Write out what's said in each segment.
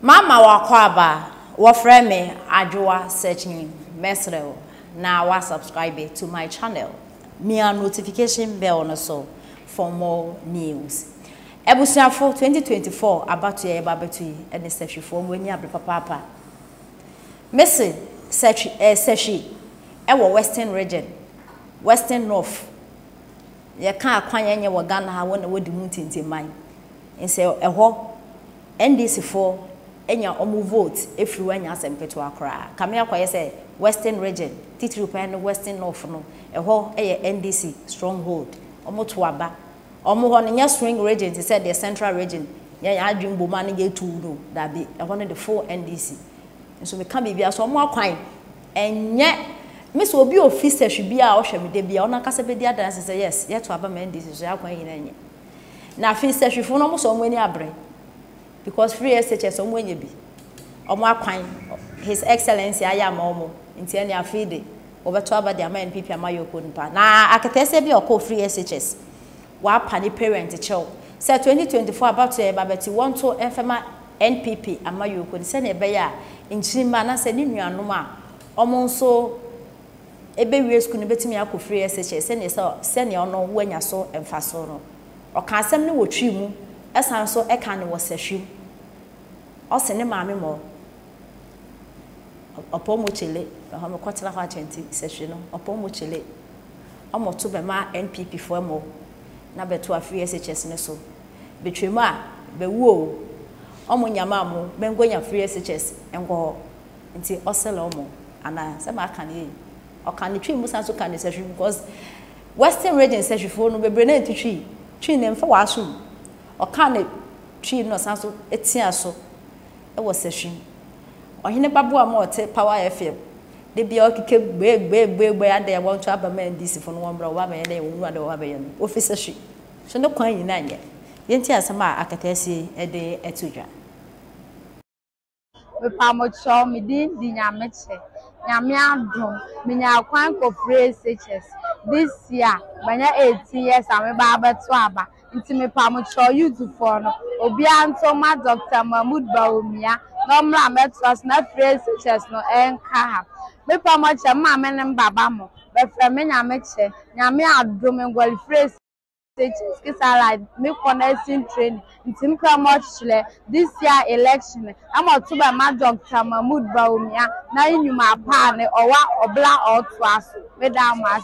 Mama wakwaba wofre me adwoa searching mesrel na wa subscribe to my channel. Me a notification bell no so for more news. Ebusiafo 2024 about to ye babetu and the search for when you papa. Messi search ewo western region, western north. Ye kan akwan ye wo Ghana ha wona wodi muntinti man. Nse eho NDC for enya omu vote everywhere nya asempeto akra kamia kwaye say western region titiri pan western north no eho eye NDC stronghold omo to aba omo ho nya swing region ti said the central region nya adwumbo ma ne getu no da bi eho no the full NDC so me kan bibia so omo akwan enye me so obi officer hwebia a ohwe me de bia ona kasa be dia dan say yes ye to aba ma NDC so akwan yin enye na officer hwefo no mo so omo ani abre because free SHS omwenye bi omo akwan his excellency ayama omo nti ene afide obeto aba de ama NPP amayoko npa na aketese bi okọ free SHS wa pa ni parent chill say 2024 about to babeti want to enfema NPP amayoko se na ebe ya nchima na se ni nuanom a omo nso ebe wie school ni betimi akọ free SHS se ne ono wanya so emfaso no oka asem ni wotwi mu esan so eka ne wosehwe osene maame mo opomo chele ha me kwatela ha 20 sehwe no opomo chele omoto be ma NPP fo mo na beto afri SHS ne so betwemu a be wo omo nyama mo bengonya free SHS engo nti osele omo ana se ma aka ne oka ne twi mu san so ka ne sehwe because western region sehwe fo no bebre na twi ne mfa wa so okane twi no sanso etia so e wo sehwin ohene babu amote power FM de bia okike gbe ade ya wonto abama NDC fo no wombra wo ba ye wonu ade wo ba ye no officer hwi so ne kwan yin anye yenti asema akatasi ede etudwa we pamocho mi din di nyameche nyame adom mi nya kwan ko free SHS this year banya 18 years ame ba abeto aba nti me pamocho youth for no obi antoma Dr. Mahmoud Bawumia no mra metros na free SHS no enka ha me pamocho ma me ne baba mo be fra me nyameche nyame adom ngwali free SHS kisala me connecting training ntim promote this year election am October ma Dr. Mahmoud Bawumia na inyuma pa ne owa obla oto aso me da mas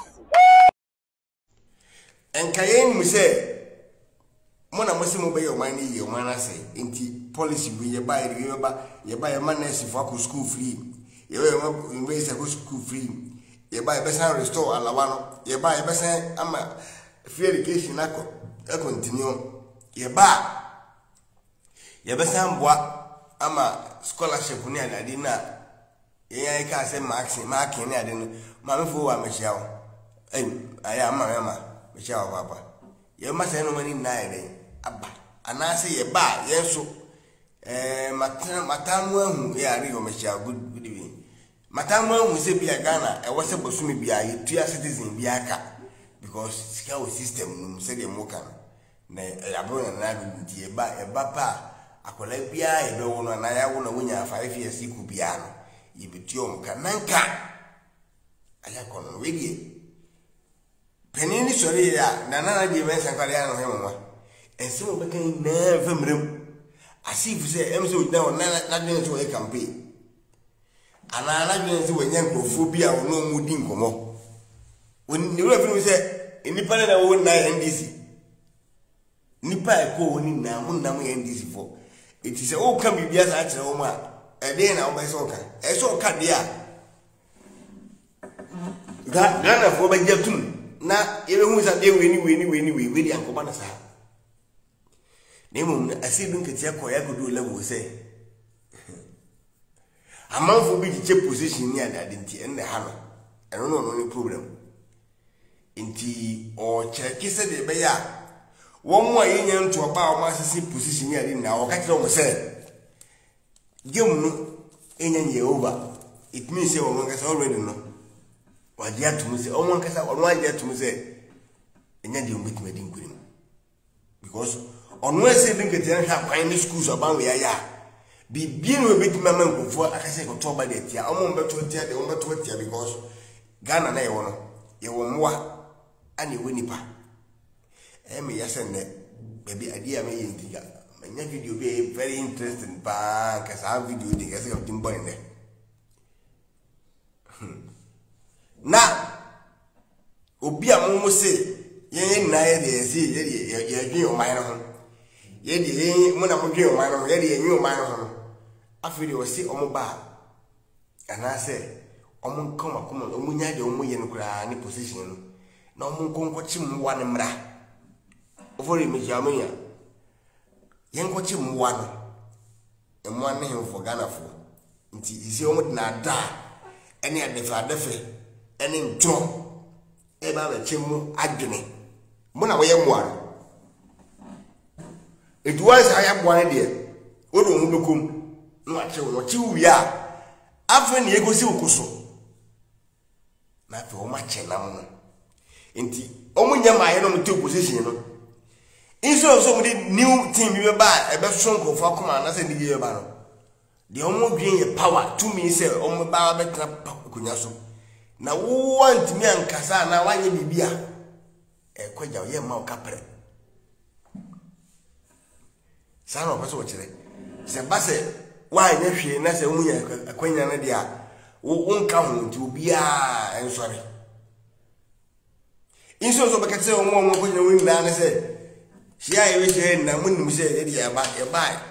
enkayen mu se mona mosimu be yo man ye man ase enti policy we ye ba ye man nurse for ko school free ye we school free ye ba be san restore alawa no ye ba be san ama free education na continue ye be san boa ama scholarship ni adade na ye yan ka se mark ni ade no ma me fo wa me hia o aya ma me hia o papa ye ma se no mani na ede aba anase ye ba ye so matamu ahu ye ari o me hia good evening matamu ahu se bia Ghana e wo se bosumi bia ye tua citizen bia aka because sika system no se de moka na abro na bi ye ba pa akola bia ye be wo no na ya wo na wonya 5 years iku bia no ye betuo mka nanka aya kono we penini sori ya nana je ben sakwale ya no hemwa enso be kan na famrem asif se emso na na dwen so e campaign ana na dwen so wanya nkofobia ono mudi nkomo oni we finu se enipa na wo na NDC nipa e ko oni na mu NDC fo eti se o kan bibia sa akere wo ma e dey na wo be so kan e so ka dia Ghana fo be jetum na yebe hu sa de we di ankoba na sa nemu asidu nketia ko ya godo level say amanfo bi di position ni adade nti enne ha no no problem nti o check se de be ya wo mo ayenya nto oba o ma sisi position ni ade na o ka kire o say game no enya nye over it means say o mo ka already no wadia tumu se o mo ka sa o mo wadia tumu se enya de o metimedi nkurim because onwe se din ketia ha kwan ni schools aban we ya Bibi no beti mama nkofo akase ko to ba de tia omo mbeto tia de ombeto tia because Ghana na yewo no yewo mwa ani we nipa me yasene baby idea me yindiga manya video be very interesting ba kasa video de kasa ko timbo ne na obi amomo se yen na ye de se ye dwen o man no ye de mo na mo dwen o man no ye de yen o man no afiri o si omo ba ana se omo nkoma koma omo nya de omo ye no kura ni position no na omo nkonko chim wa ne mra ofori me jamanya yen ko chim wa no emo an he for Ghana fo nti isi omo na da ene adefa ene ntro e ba ba chim adwene mo na wo ye mo ara eduansa ya bo ane de wodo mu bekom no ache wo chi wi a afa ne egosi ukuso na fe o ma che na mo nti o mu nyama ye no mte position no inso so mu di new team bi ba e be sonko fa kuma na se ndi ye ba no de o mu dwen ye power to me say o mu ba be tra kunya so na wo want me ankasa na wanye bibia e kwaja ye ma o kapre sana o peso kire se base wanye hwe na se munya akwanya na dia wo nka ho nti obia ensori inso so bekete o mo kwanya wi na se shia ye we na munim se ye dia ba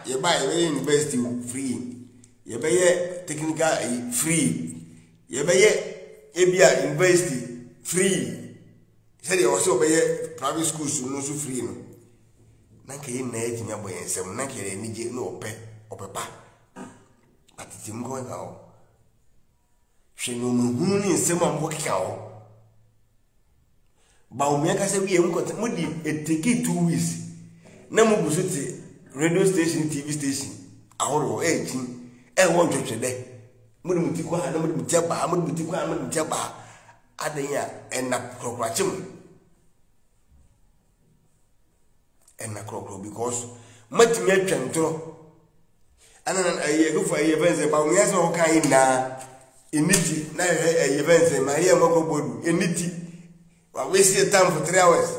ye university free ye be ye technical free ye be ye ebia university free said you also be private schools no so free no na ke na e tinya boy ensem na ke ni je no opepa atitim go na o hwe no mu ni ensem am go kika o ba o me ka se wi em ko mo di eteki 2 weeks na mo busuti radio station TV station ahoro e tin e won twetwe de mudu mutiko ha na mudu mutiaba mudu mutiko ha mudu mutiaba adanya ena krokrachim ena krokro because matimi atwantro anana aye gufa aye benze ba mu yasa o kan na eniti na aye benze maria makobodu eniti wa waste time for 3 hours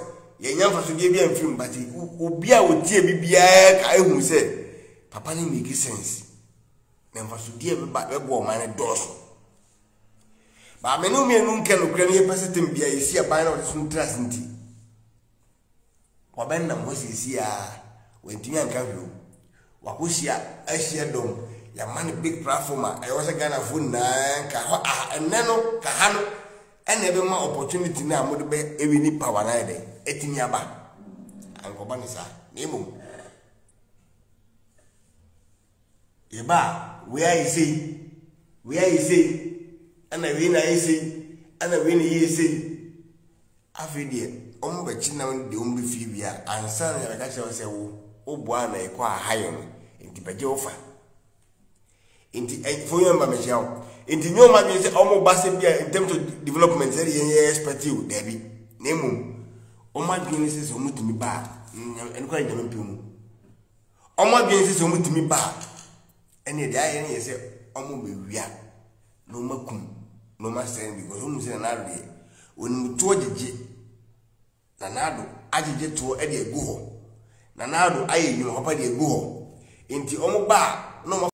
ye nyamfa so bia bia mfim bati obi a otie bibia ka ehun se papa ni make sense nemfa so die be ba bo man doso ba me no me nu nke no kra ne pese tem bia isi aban na so trust nti wa ben na mo sisi a wentimi anka hwo wa kosia ahia dom ya man big platform I was Ghana phone na ka ho eneno ka ha no ene be ma opportunity na mo de be ewi ni power na de etimi aba ankoba ni sa nemo eba where is he ana we na isi ana we ni isi afidie omo be chi na de omo fi bia ansa na ya ka che se wo obua na e kwa hayo nti beje ofa nti for you mba me jao nti nyoma bi se omo ba se bia in terms of development say ye expect you debi nemu omo adwene se omo tumi ba en kwa nyame pemu omo adwene se omo tumi ba ene dia ye ne se omo be wia no makum no ma sen because omo se na ade onu to jeje na nado ajeje to e de egu ho na nado aye nyu papa de egu ho nti omo ba no